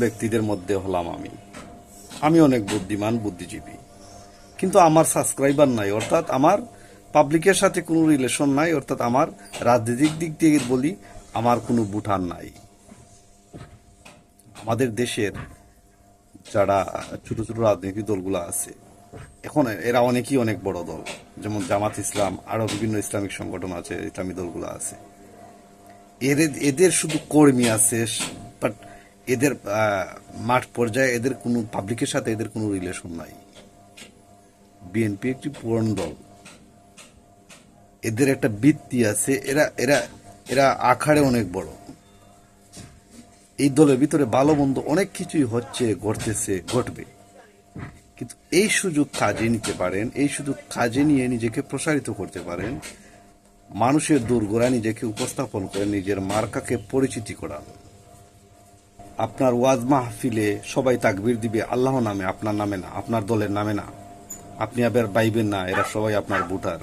ব্যক্তিদের মধ্যে হলাম আমি অনেক বুদ্ধিমান বুদ্ধিজীবী, কিন্তু আমার সাবস্ক্রাইবার নাই, অর্থাৎ আমার পাবলিকের সাথে কোনো রিলেশন নাই, অর্থাৎ আমার রাজনৈতিক দিক থেকে বলি আমার কোনো ভোটার নাই। আমাদের দেশের যারা ছোট ছোট রাজনৈতিক দলগুলো আছে এখন এরা অনেকই অনেক বড় দল, যেমন জামাত ইসলাম, আরো বিভিন্ন ইসলামিক সংগঠন আছে, ইসলামী দলগুলো আছে। এদের শুধু কর্মী আছে, বাট এদের মাঠ পর্যায়ে এদের কোনো পাবলিকের সাথে এদের কোনো রিলেশন নাই। বিএনপি একটি পুরনো দল, এদের একটা ভিত্তি আছে, এরা এরা এরা আখাড়ে অনেক বড়। এই দলের ভিতরে ভালো মন্দ অনেক কিছুই হচ্ছে, ঘটবে, কিন্তু এই সুযোগ কাজে নিতে পারেন, এই সুযোগ কাজে নিয়ে নিজেকে প্রসারিত করতে পারেন, মানুষের দোরগোড়ায় নিজেকে উপস্থাপন করে নিজের মার্কাকে পরিচিতি করান। আপনার ওয়াজ মাহফিলে সবাই তাকবীর দিবে আল্লাহ নামে, আপনার নামে না, আপনার দলের নামে না। আপনি আবার বাইবেন না এরা সবাই আপনার ভোটার।